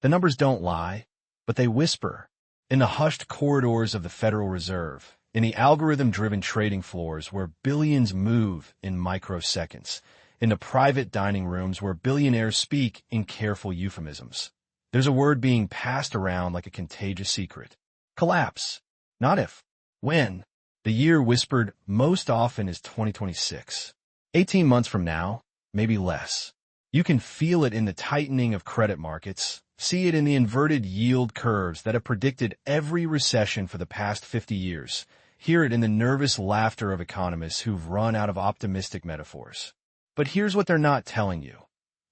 The numbers don't lie, but they whisper. In the hushed corridors of the Federal Reserve, in the algorithm-driven trading floors where billions move in microseconds, in the private dining rooms where billionaires speak in careful euphemisms, there's a word being passed around like a contagious secret. Collapse. Not if. When. The year whispered most often is 2026. 18 months from now, maybe less. You can feel it in the tightening of credit markets, see it in the inverted yield curves that have predicted every recession for the past 50 years, hear it in the nervous laughter of economists who've run out of optimistic metaphors. But here's what they're not telling you.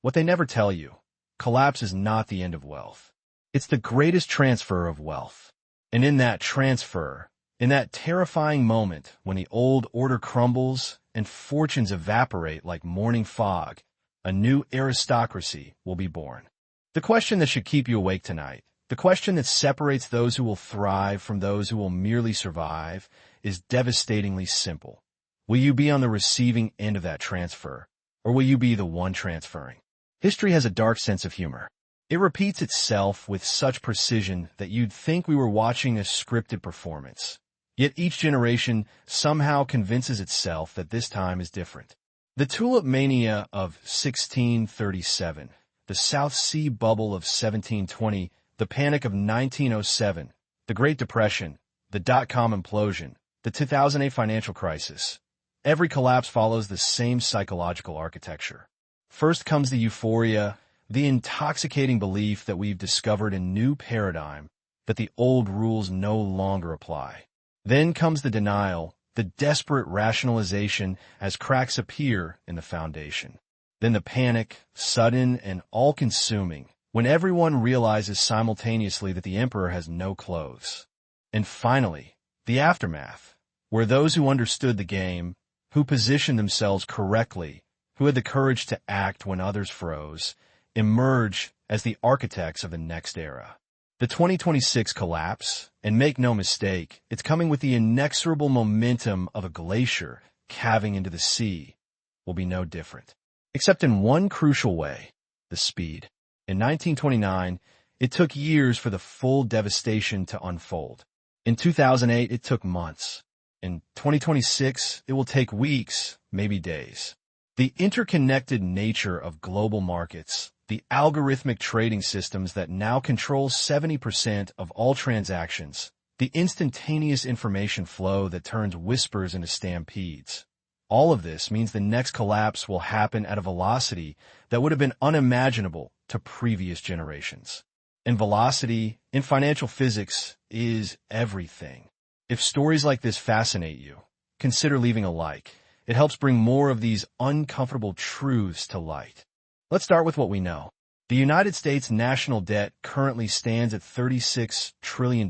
What they never tell you. Collapse is not the end of wealth. It's the greatest transfer of wealth. And in that transfer, in that terrifying moment when the old order crumbles and fortunes evaporate like morning fog, a new aristocracy will be born. The question that should keep you awake tonight, the question that separates those who will thrive from those who will merely survive, is devastatingly simple. Will you be on the receiving end of that transfer, or will you be the one transferring? History has a dark sense of humor. It repeats itself with such precision that you'd think we were watching a scripted performance. Yet each generation somehow convinces itself that this time is different. The tulip mania of 1637, the South Sea bubble of 1720, the panic of 1907, the Great Depression, the dot-com implosion, the 2008 financial crisis. Every collapse follows the same psychological architecture. First comes the euphoria, the intoxicating belief that we've discovered a new paradigm, that the old rules no longer apply. Then comes the denial, the desperate rationalization as cracks appear in the foundation. Then the panic, sudden and all-consuming, when everyone realizes simultaneously that the emperor has no clothes. And finally, the aftermath, where those who understood the game, who positioned themselves correctly, who had the courage to act when others froze, emerge as the architects of the next era. The 2026 collapse, and make no mistake, it's coming with the inexorable momentum of a glacier calving into the sea, will be no different. Except in one crucial way, the speed. In 1929, it took years for the full devastation to unfold. In 2008, it took months. In 2026, it will take weeks, maybe days. The interconnected nature of global markets, the algorithmic trading systems that now control 70% of all transactions, the instantaneous information flow that turns whispers into stampedes. All of this means the next collapse will happen at a velocity that would have been unimaginable to previous generations. And velocity, in financial physics, is everything. If stories like this fascinate you, consider leaving a like. It helps bring more of these uncomfortable truths to light. Let's start with what we know. The United States national debt currently stands at $36 trillion,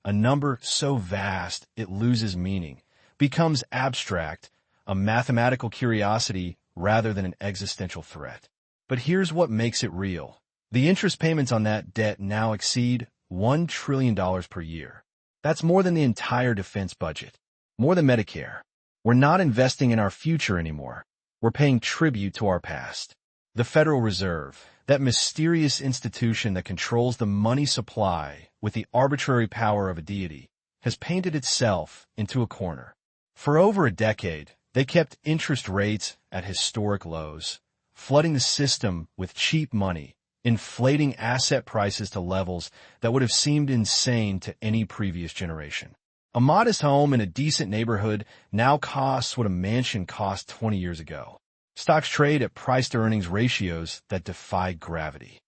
a number so vast it loses meaning, becomes abstract, a mathematical curiosity rather than an existential threat. But here's what makes it real. The interest payments on that debt now exceed $1 trillion per year. That's more than the entire defense budget, more than Medicare. We're not investing in our future anymore. We're paying tribute to our past. The Federal Reserve, that mysterious institution that controls the money supply with the arbitrary power of a deity, has painted itself into a corner. For over a decade, they kept interest rates at historic lows, flooding the system with cheap money, inflating asset prices to levels that would have seemed insane to any previous generation. A modest home in a decent neighborhood now costs what a mansion cost 20 years ago. Stocks trade at price-to-earnings ratios that defy gravity.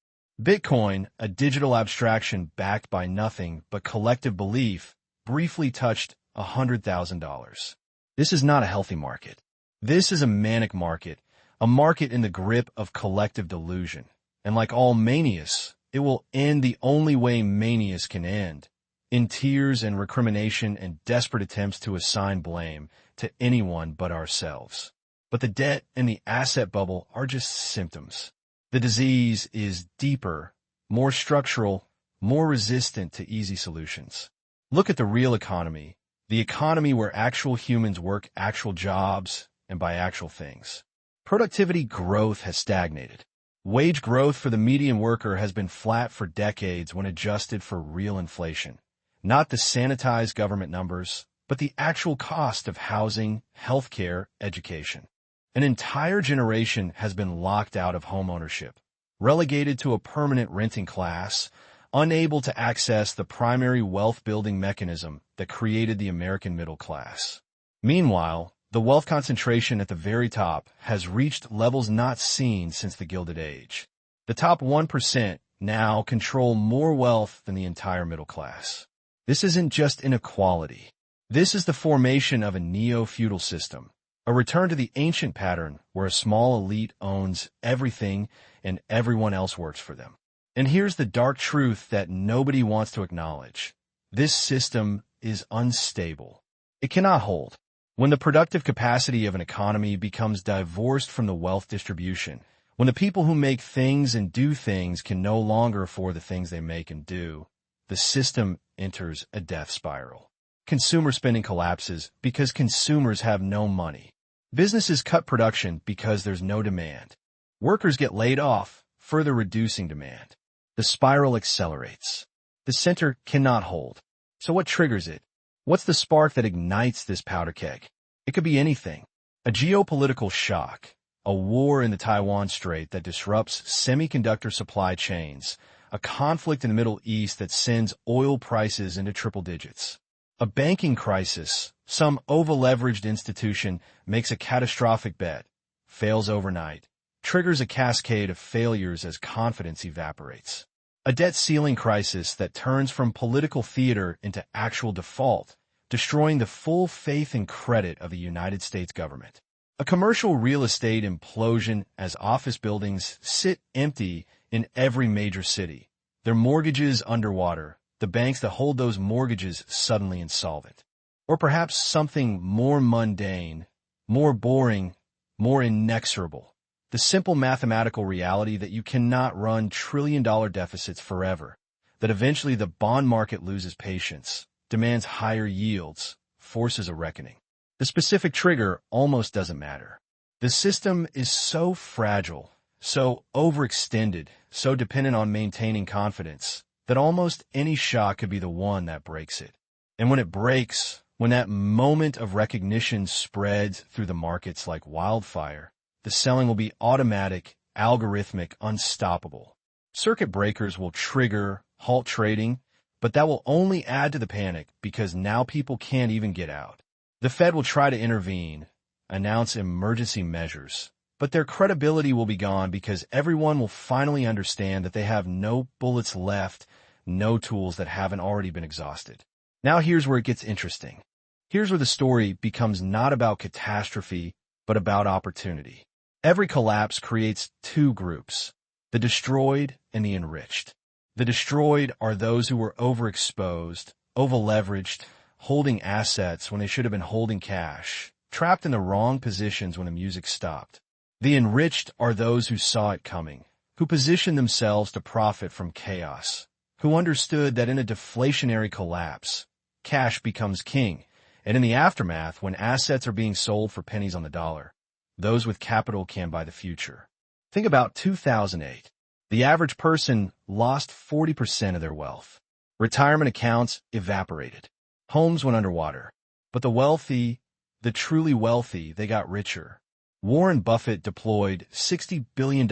Bitcoin, a digital abstraction backed by nothing but collective belief, briefly touched $100,000. This is not a healthy market. This is a manic market, a market in the grip of collective delusion. And like all manias, it will end the only way manias can end, in tears and recrimination and desperate attempts to assign blame to anyone but ourselves. But the debt and the asset bubble are just symptoms. The disease is deeper, more structural, more resistant to easy solutions. Look at the real economy, the economy where actual humans work actual jobs and buy actual things. Productivity growth has stagnated. Wage growth for the median worker has been flat for decades when adjusted for real inflation. Not the sanitized government numbers, but the actual cost of housing, healthcare, education. An entire generation has been locked out of homeownership, relegated to a permanent renting class, unable to access the primary wealth-building mechanism that created the American middle class. Meanwhile, the wealth concentration at the very top has reached levels not seen since the Gilded Age. The top 1% now control more wealth than the entire middle class. This isn't just inequality. This is the formation of a neo-feudal system, a return to the ancient pattern where a small elite owns everything and everyone else works for them. And here's the dark truth that nobody wants to acknowledge. This system is unstable. It cannot hold. When the productive capacity of an economy becomes divorced from the wealth distribution, when the people who make things and do things can no longer afford the things they make and do, the system enters a death spiral. Consumer spending collapses because consumers have no money. Businesses cut production because there's no demand. Workers get laid off, further reducing demand. The spiral accelerates. The center cannot hold. So what triggers it? What's the spark that ignites this powder keg? It could be anything. A geopolitical shock, a war in the Taiwan Strait that disrupts semiconductor supply chains, a conflict in the Middle East that sends oil prices into triple digits. A banking crisis, some over-leveraged institution makes a catastrophic bet, fails overnight, triggers a cascade of failures as confidence evaporates. A debt ceiling crisis that turns from political theater into actual default, destroying the full faith and credit of the United States government. A commercial real estate implosion as office buildings sit empty in every major city, their mortgages underwater, the banks that hold those mortgages suddenly insolvent. Or perhaps something more mundane, more boring, more inexorable. The simple mathematical reality that you cannot run trillion-dollar deficits forever, that eventually the bond market loses patience, demands higher yields, forces a reckoning. The specific trigger almost doesn't matter. The system is so fragile, so overextended, so dependent on maintaining confidence, that almost any shock could be the one that breaks it. And when it breaks, when that moment of recognition spreads through the markets like wildfire, the selling will be automatic, algorithmic, unstoppable. Circuit breakers will trigger, halt trading, but that will only add to the panic because now people can't even get out. The Fed will try to intervene, announce emergency measures, but their credibility will be gone because everyone will finally understand that they have no bullets left, no tools that haven't already been exhausted. Now here's where it gets interesting. Here's where the story becomes not about catastrophe, but about opportunity. Every collapse creates two groups, the destroyed and the enriched. The destroyed are those who were overexposed, over-leveraged, holding assets when they should have been holding cash, trapped in the wrong positions when the music stopped. The enriched are those who saw it coming, who positioned themselves to profit from chaos, who understood that in a deflationary collapse, cash becomes king, and in the aftermath, when assets are being sold for pennies on the dollar, those with capital can buy the future. Think about 2008. The average person lost 40% of their wealth. Retirement accounts evaporated. Homes went underwater. But the wealthy, the truly wealthy, they got richer. Warren Buffett deployed $60 billion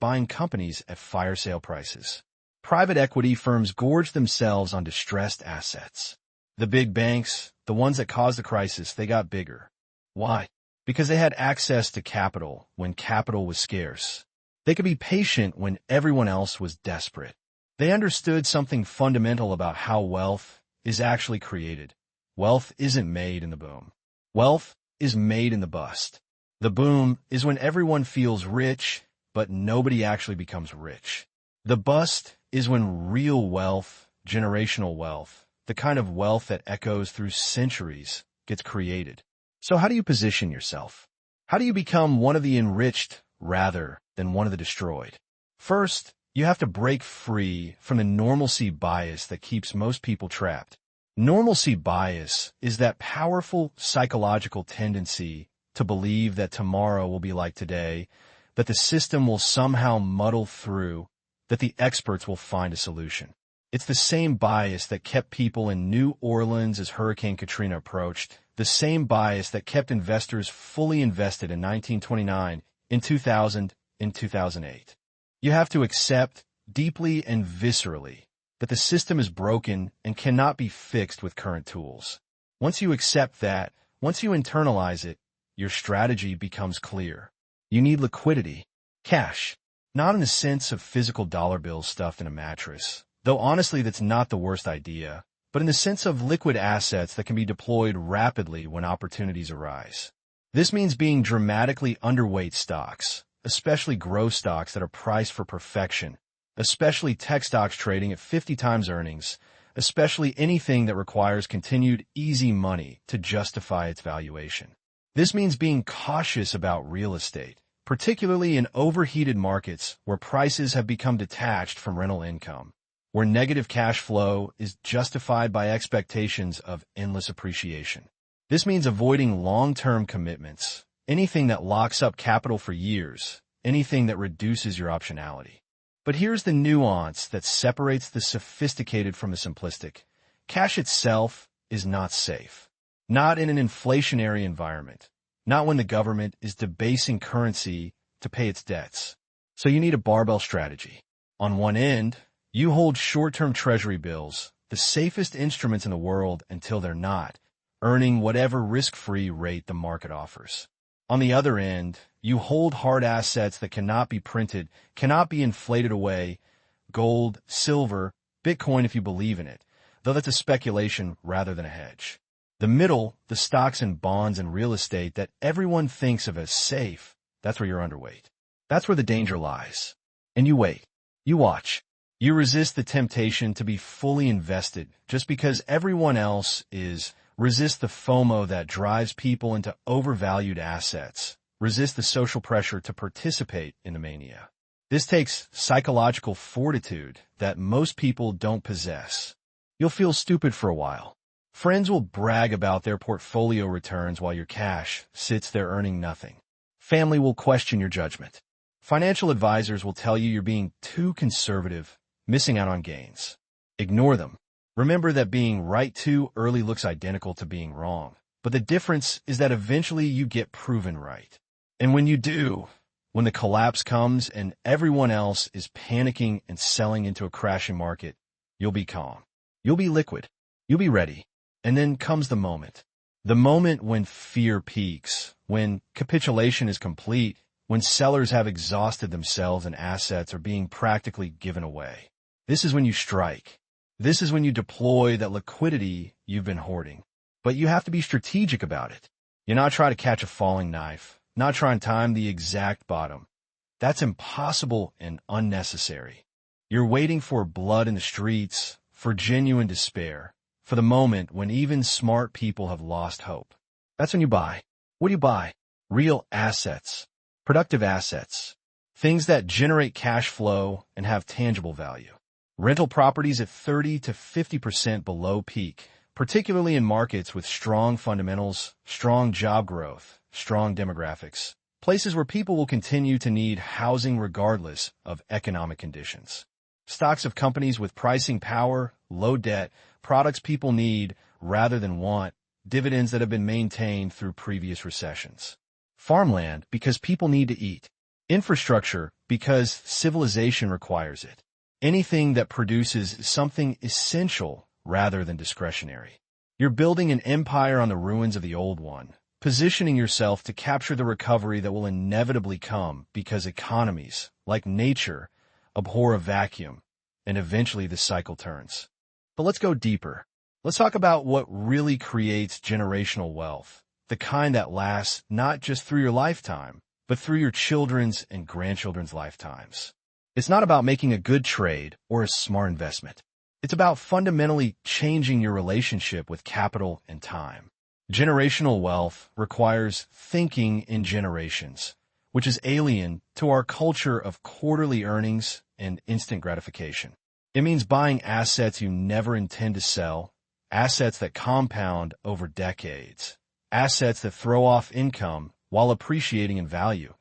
buying companies at fire sale prices. Private equity firms gorged themselves on distressed assets. The big banks, the ones that caused the crisis, they got bigger. Why? Because they had access to capital when capital was scarce. They could be patient when everyone else was desperate. They understood something fundamental about how wealth is actually created. Wealth isn't made in the boom. Wealth is made in the bust. The boom is when everyone feels rich, but nobody actually becomes rich. The bust is when real wealth, generational wealth, the kind of wealth that echoes through centuries, gets created. So how do you position yourself? How do you become one of the enriched rather than one of the destroyed? First, you have to break free from the normalcy bias that keeps most people trapped. Normalcy bias is that powerful psychological tendency to believe that tomorrow will be like today, that the system will somehow muddle through, that the experts will find a solution. It's the same bias that kept people in New Orleans as Hurricane Katrina approached, the same bias that kept investors fully invested in 1929, in 2000, in 2008. You have to accept, deeply and viscerally, that the system is broken and cannot be fixed with current tools. Once you accept that, once you internalize it, your strategy becomes clear. You need liquidity, cash, not in the sense of physical dollar bills stuffed in a mattress, though honestly that's not the worst idea, but in the sense of liquid assets that can be deployed rapidly when opportunities arise. This means being dramatically underweight stocks, especially growth stocks that are priced for perfection, especially tech stocks trading at 50 times earnings, especially anything that requires continued easy money to justify its valuation. This means being cautious about real estate, particularly in overheated markets where prices have become detached from rental income, where negative cash flow is justified by expectations of endless appreciation. This means avoiding long-term commitments, anything that locks up capital for years, anything that reduces your optionality. But here's the nuance that separates the sophisticated from the simplistic. Cash itself is not safe. Not in an inflationary environment. Not when the government is debasing currency to pay its debts. So you need a barbell strategy. On one end, you hold short-term treasury bills, the safest instruments in the world until they're not, earning whatever risk-free rate the market offers. On the other end, you hold hard assets that cannot be printed, cannot be inflated away, gold, silver, Bitcoin if you believe in it, though that's a speculation rather than a hedge. The middle, the stocks and bonds and real estate that everyone thinks of as safe, that's where you're underweight. That's where the danger lies. And you wait. You watch. You resist the temptation to be fully invested just because everyone else is. Resist the FOMO that drives people into overvalued assets. Resist the social pressure to participate in the mania. This takes psychological fortitude that most people don't possess. You'll feel stupid for a while. Friends will brag about their portfolio returns while your cash sits there earning nothing. Family will question your judgment. Financial advisors will tell you you're being too conservative, missing out on gains. Ignore them. Remember that being right too early looks identical to being wrong. But the difference is that eventually you get proven right. And when you do, when the collapse comes and everyone else is panicking and selling into a crashing market, you'll be calm. You'll be liquid. You'll be ready. And then comes the moment. The moment when fear peaks, when capitulation is complete, when sellers have exhausted themselves and assets are being practically given away. This is when you strike. This is when you deploy that liquidity you've been hoarding. But you have to be strategic about it. You're not trying to catch a falling knife, not trying to time the exact bottom. That's impossible and unnecessary. You're waiting for blood in the streets, for genuine despair, for the moment when even smart people have lost hope. That's when you buy. What do you buy? Real assets, productive assets, things that generate cash flow and have tangible value. Rental properties at 30 to 50% below peak, particularly in markets with strong fundamentals, strong job growth, strong demographics, places where people will continue to need housing regardless of economic conditions. Stocks of companies with pricing power, low debt, products people need rather than want, dividends that have been maintained through previous recessions. Farmland because people need to eat. Infrastructure because civilization requires it. Anything that produces something essential rather than discretionary. You're building an empire on the ruins of the old one, positioning yourself to capture the recovery that will inevitably come because economies, like nature, abhor a vacuum, and eventually the cycle turns. But let's go deeper. Let's talk about what really creates generational wealth, the kind that lasts not just through your lifetime, but through your children's and grandchildren's lifetimes. It's not about making a good trade or a smart investment. It's about fundamentally changing your relationship with capital and time. Generational wealth requires thinking in generations, which is alien to our culture of quarterly earnings and instant gratification. It means buying assets you never intend to sell, assets that compound over decades, assets that throw off income while appreciating in value,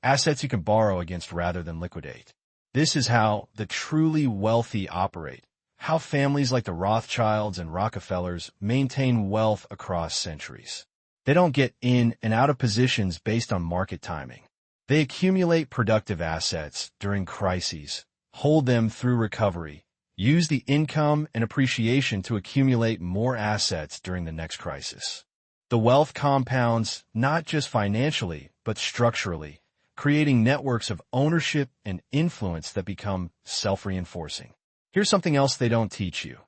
assets you can borrow against rather than liquidate. This is how the truly wealthy operate, how families like the Rothschilds and Rockefellers maintain wealth across centuries. They don't get in and out of positions based on market timing. They accumulate productive assets during crises, hold them through recovery, use the income and appreciation to accumulate more assets during the next crisis. The wealth compounds not just financially, but structurally, creating networks of ownership and influence that become self-reinforcing. Here's something else they don't teach you.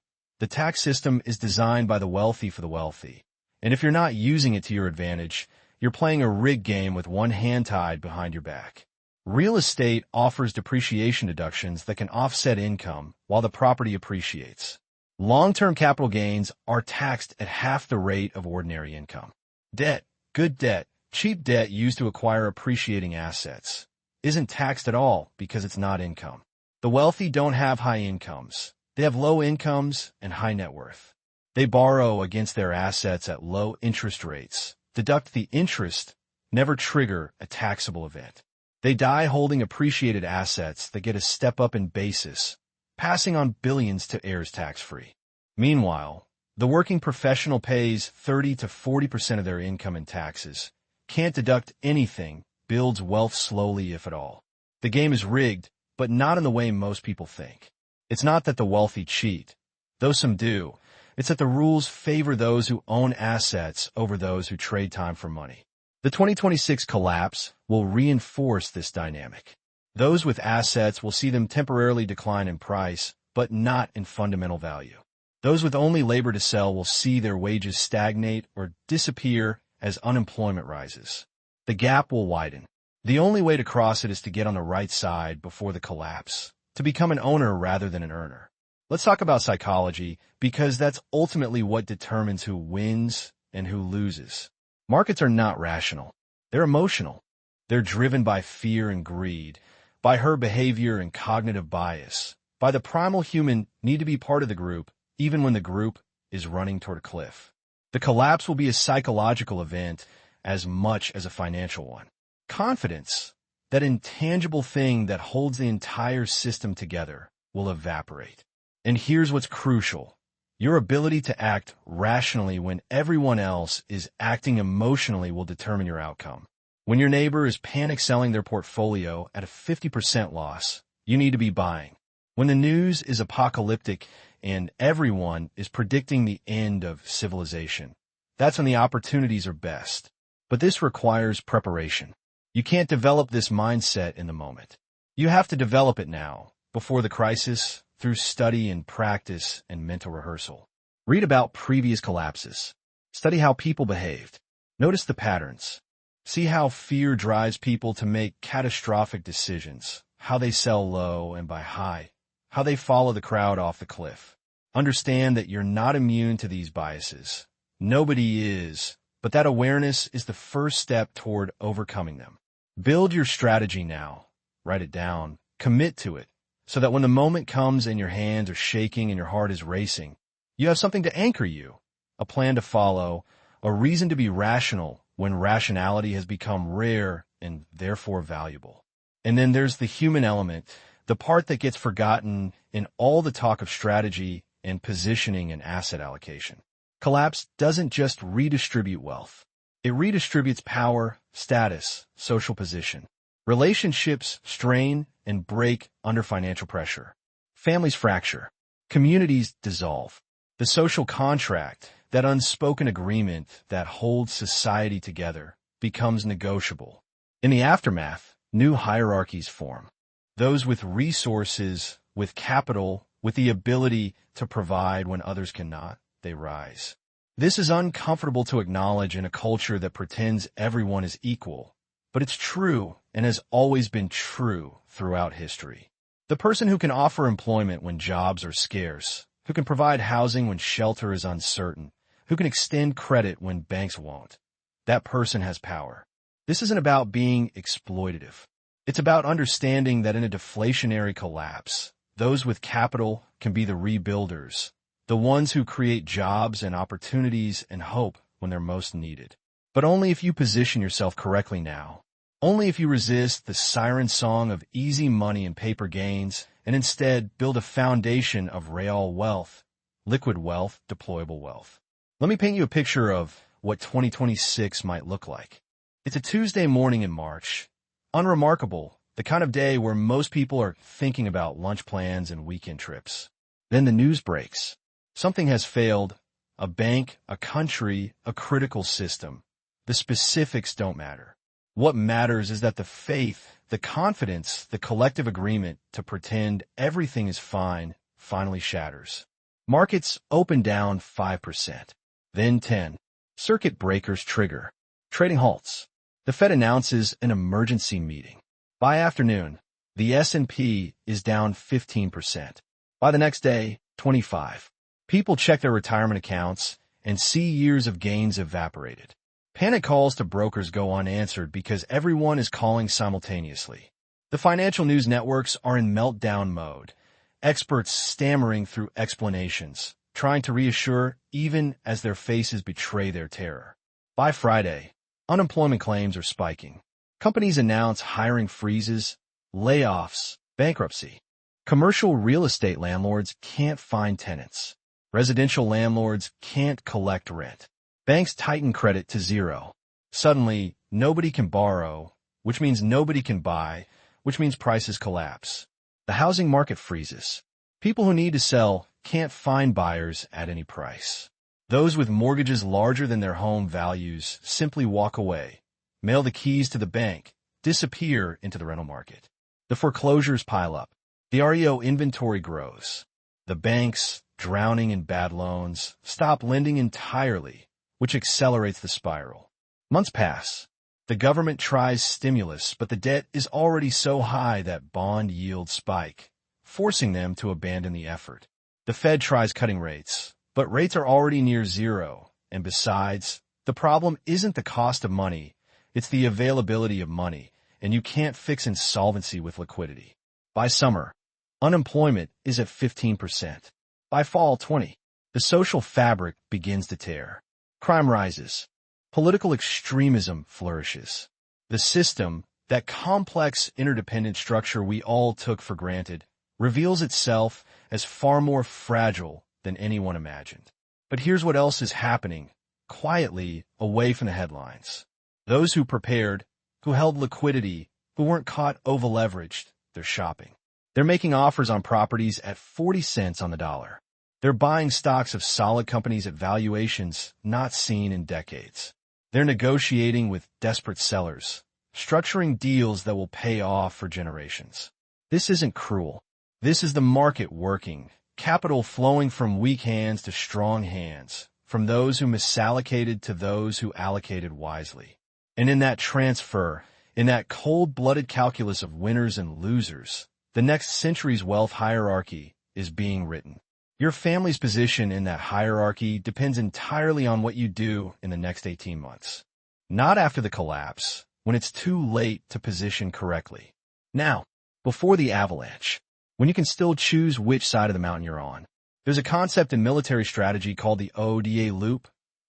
The tax system is designed by the wealthy for the wealthy. And if you're not using it to your advantage, you're playing a rigged game with one hand tied behind your back. Real estate offers depreciation deductions that can offset income while the property appreciates. Long-term capital gains are taxed at half the rate of ordinary income. Debt, good debt, cheap debt used to acquire appreciating assets, isn't taxed at all because it's not income. The wealthy don't have high incomes. They have low incomes and high net worth. They borrow against their assets at low interest rates, deduct the interest, never trigger a taxable event. They die holding appreciated assets that get a step up in basis, passing on billions to heirs tax-free. Meanwhile, the working professional pays 30 to 40% of their income in taxes, can't deduct anything, builds wealth slowly if at all. The game is rigged, but not in the way most people think. It's not that the wealthy cheat, though some do. It's that the rules favor those who own assets over those who trade time for money. The 2026 collapse will reinforce this dynamic. Those with assets will see them temporarily decline in price, but not in fundamental value. Those with only labor to sell will see their wages stagnate or disappear as unemployment rises. The gap will widen. The only way to cross it is to get on the right side before the collapse, to become an owner rather than an earner. Let's talk about psychology, because that's ultimately what determines who wins and who loses. Markets are not rational. They're emotional. They're driven by fear and greed, by herd behavior and cognitive bias, by the primal human need to be part of the group, even when the group is running toward a cliff. The collapse will be a psychological event as much as a financial one. Confidence, that intangible thing that holds the entire system together, will evaporate. And here's what's crucial. Your ability to act rationally when everyone else is acting emotionally will determine your outcome. When your neighbor is panic selling their portfolio at a 50% loss, you need to be buying. When the news is apocalyptic and everyone is predicting the end of civilization, that's when the opportunities are best. But this requires preparation. You can't develop this mindset in the moment. You have to develop it now, before the crisis, through study and practice and mental rehearsal. Read about previous collapses. Study how people behaved. Notice the patterns. See how fear drives people to make catastrophic decisions, how they sell low and buy high, how they follow the crowd off the cliff. Understand that you're not immune to these biases. Nobody is, but that awareness is the first step toward overcoming them. Build your strategy now. Write it down. Commit to it, so that when the moment comes and your hands are shaking and your heart is racing, you have something to anchor you, a plan to follow, a reason to be rational when rationality has become rare and therefore valuable. And then there's the human element, the part that gets forgotten in all the talk of strategy and positioning and asset allocation. Collapse doesn't just redistribute wealth. It redistributes power, status, social position. Relationships strain and break under financial pressure. Families fracture. Communities dissolve. The social contract, that unspoken agreement that holds society together, becomes negotiable. In the aftermath, new hierarchies form. Those with resources, with capital, with the ability to provide when others cannot, they rise. This is uncomfortable to acknowledge in a culture that pretends everyone is equal, but it's true and has always been true throughout history. The person who can offer employment when jobs are scarce, who can provide housing when shelter is uncertain, who can extend credit when banks won't, that person has power. This isn't about being exploitative. It's about understanding that in a deflationary collapse, those with capital can be the rebuilders, the ones who create jobs and opportunities and hope when they're most needed. But only if you position yourself correctly now. Only if you resist the siren song of easy money and paper gains and instead build a foundation of real wealth, liquid wealth, deployable wealth. Let me paint you a picture of what 2026 might look like. It's a Tuesday morning in March. Unremarkable, the kind of day where most people are thinking about lunch plans and weekend trips. Then the news breaks. Something has failed. A bank, a country, a critical system. The specifics don't matter. What matters is that the faith, the confidence, the collective agreement to pretend everything is fine finally shatters. Markets open down 5%, then 10. Circuit breakers trigger. Trading halts. The Fed announces an emergency meeting. By afternoon, the S&P is down 15%. By the next day, 25. People check their retirement accounts and see years of gains evaporated. Panic calls to brokers go unanswered because everyone is calling simultaneously. The financial news networks are in meltdown mode, experts stammering through explanations, trying to reassure even as their faces betray their terror. By Friday, unemployment claims are spiking. Companies announce hiring freezes, layoffs, bankruptcy. Commercial real estate landlords can't find tenants. Residential landlords can't collect rent. Banks tighten credit to zero. Suddenly, nobody can borrow, which means nobody can buy, which means prices collapse. The housing market freezes. People who need to sell can't find buyers at any price. Those with mortgages larger than their home values simply walk away, mail the keys to the bank, disappear into the rental market. The foreclosures pile up. The REO inventory grows. The banks, drowning in bad loans, stop lending entirely, which accelerates the spiral. Months pass. The government tries stimulus, but the debt is already so high that bond yields spike, forcing them to abandon the effort. The Fed tries cutting rates, but rates are already near zero, and besides, the problem isn't the cost of money, it's the availability of money, and you can't fix insolvency with liquidity. By summer, unemployment is at 15%. By fall, 20%. The social fabric begins to tear. Crime rises. Political extremism flourishes. The system, that complex interdependent structure we all took for granted, reveals itself as far more fragile than anyone imagined. But here's what else is happening, quietly, away from the headlines. Those who prepared, who held liquidity, who weren't caught over-leveraged, they're shopping. They're making offers on properties at 40 cents on the dollar. They're buying stocks of solid companies at valuations not seen in decades. They're negotiating with desperate sellers, structuring deals that will pay off for generations. This isn't cruel. This is the market working, capital flowing from weak hands to strong hands, from those who misallocated to those who allocated wisely. And in that transfer, in that cold-blooded calculus of winners and losers, the next century's wealth hierarchy is being written. Your family's position in that hierarchy depends entirely on what you do in the next 18 months. Not after the collapse, when it's too late to position correctly. Now, before the avalanche, when you can still choose which side of the mountain you're on. There's a concept in military strategy called the ODA loop: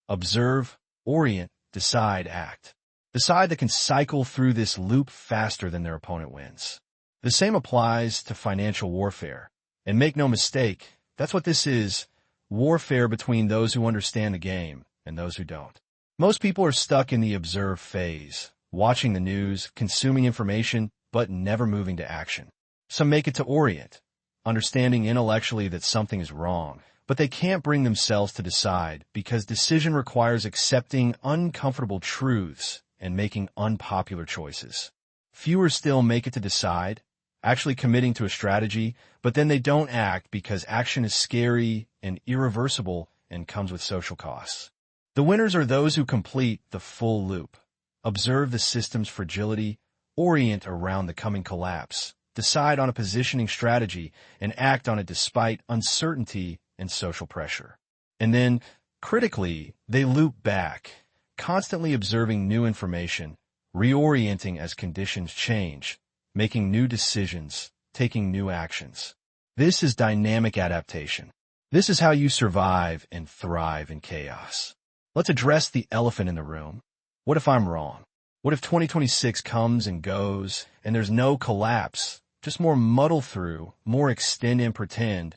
observe, orient, decide, act. The side that can cycle through this loop faster than their opponent wins. The same applies to financial warfare. And make no mistake, that's what this is, warfare between those who understand the game and those who don't. Most people are stuck in the observe phase, watching the news, consuming information, but never moving to action. Some make it to orient, understanding intellectually that something is wrong, but they can't bring themselves to decide because decision requires accepting uncomfortable truths and making unpopular choices. Fewer still make it to decide, actually committing to a strategy, but then they don't act because action is scary and irreversible and comes with social costs. The winners are those who complete the full loop, observe the system's fragility, orient around the coming collapse, decide on a positioning strategy, and act on it despite uncertainty and social pressure. And then, critically, they loop back, constantly observing new information, reorienting as conditions change, making new decisions, taking new actions. This is dynamic adaptation. This is how you survive and thrive in chaos. Let's address the elephant in the room. What if I'm wrong? What if 2026 comes and goes, and there's no collapse, just more muddle through, more extend and pretend,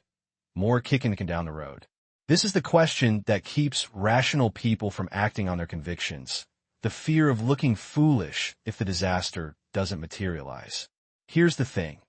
more kicking the can down the road? This is the question that keeps rational people from acting on their convictions, the fear of looking foolish if the disaster doesn't materialize. Here's the thing.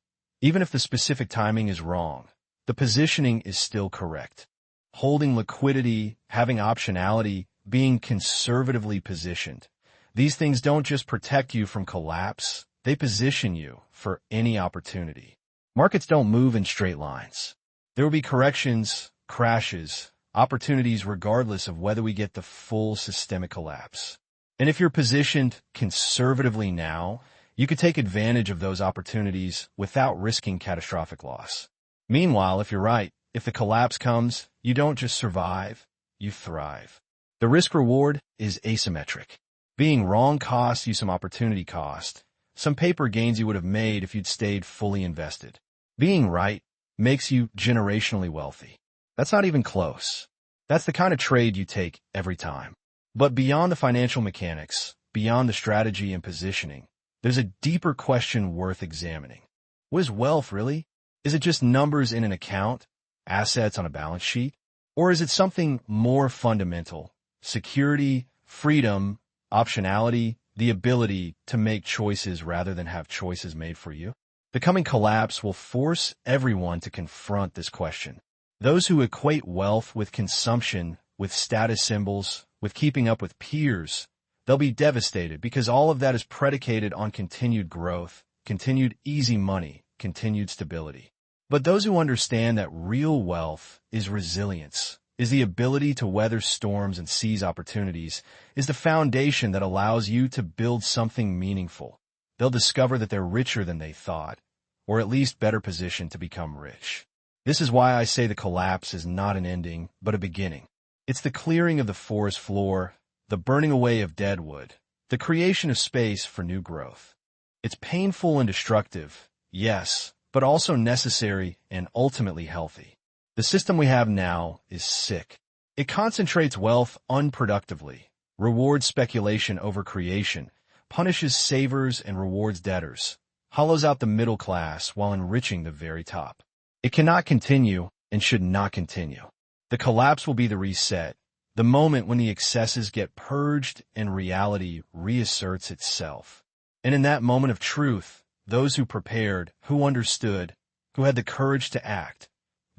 Even if the specific timing is wrong, the positioning is still correct. Holding liquidity, having optionality, being conservatively positioned. These things don't just protect you from collapse, they position you for any opportunity. Markets don't move in straight lines. There will be corrections, crashes, opportunities regardless of whether we get the full systemic collapse. And if you're positioned conservatively now, you could take advantage of those opportunities without risking catastrophic loss. Meanwhile, if you're right, if the collapse comes, you don't just survive, you thrive. The risk-reward is asymmetric. Being wrong costs you some opportunity cost, some paper gains you would have made if you'd stayed fully invested. Being right makes you generationally wealthy. That's not even close. That's the kind of trade you take every time. But beyond the financial mechanics, beyond the strategy and positioning, there's a deeper question worth examining. What is wealth, really? Is it just numbers in an account, assets on a balance sheet? Or is it something more fundamental? Security, freedom, optionality, the ability to make choices rather than have choices made for you? The coming collapse will force everyone to confront this question. Those who equate wealth with consumption, with status symbols, with keeping up with peers, they'll be devastated because all of that is predicated on continued growth, continued easy money, continued stability. But those who understand that real wealth is resilience, is the ability to weather storms and seize opportunities, is the foundation that allows you to build something meaningful. They'll discover that they're richer than they thought, or at least better positioned to become rich. This is why I say the collapse is not an ending, but a beginning. It's the clearing of the forest floor, the burning away of dead wood, the creation of space for new growth. It's painful and destructive, yes, but also necessary and ultimately healthy. The system we have now is sick. It concentrates wealth unproductively, rewards speculation over creation, punishes savers and rewards debtors, hollows out the middle class while enriching the very top. It cannot continue and should not continue. The collapse will be the reset, the moment when the excesses get purged and reality reasserts itself. And in that moment of truth, those who prepared, who understood, who had the courage to act,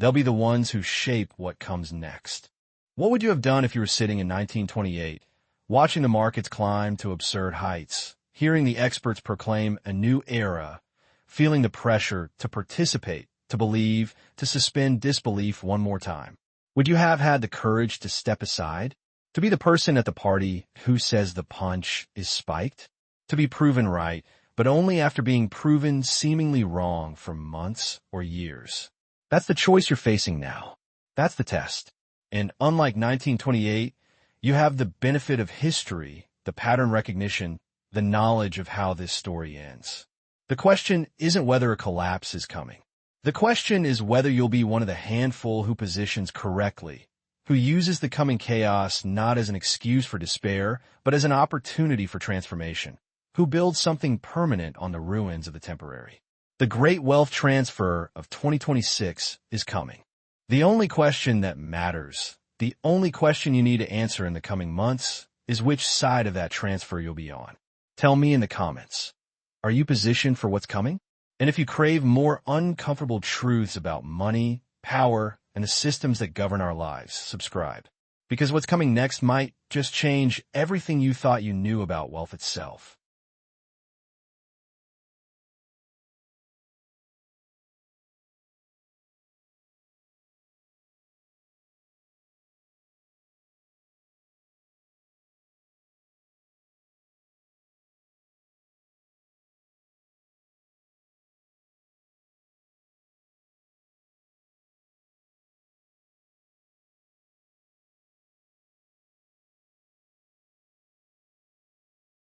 they'll be the ones who shape what comes next. What would you have done if you were sitting in 1928, watching the markets climb to absurd heights, hearing the experts proclaim a new era, feeling the pressure to participate, to believe, to suspend disbelief one more time? Would you have had the courage to step aside? To be the person at the party who says the punch is spiked? To be proven right, but only after being proven seemingly wrong for months or years? That's the choice you're facing now. That's the test. And unlike 1928, you have the benefit of history, the pattern recognition, the knowledge of how this story ends. The question isn't whether a collapse is coming. The question is whether you'll be one of the handful who positions correctly, who uses the coming chaos not as an excuse for despair, but as an opportunity for transformation, who builds something permanent on the ruins of the temporary. The great wealth transfer of 2026 is coming. The only question that matters, the only question you need to answer in the coming months, is which side of that transfer you'll be on. Tell me in the comments. Are you positioned for what's coming? And if you crave more uncomfortable truths about money, power, and the systems that govern our lives, subscribe. Because what's coming next might just change everything you thought you knew about wealth itself.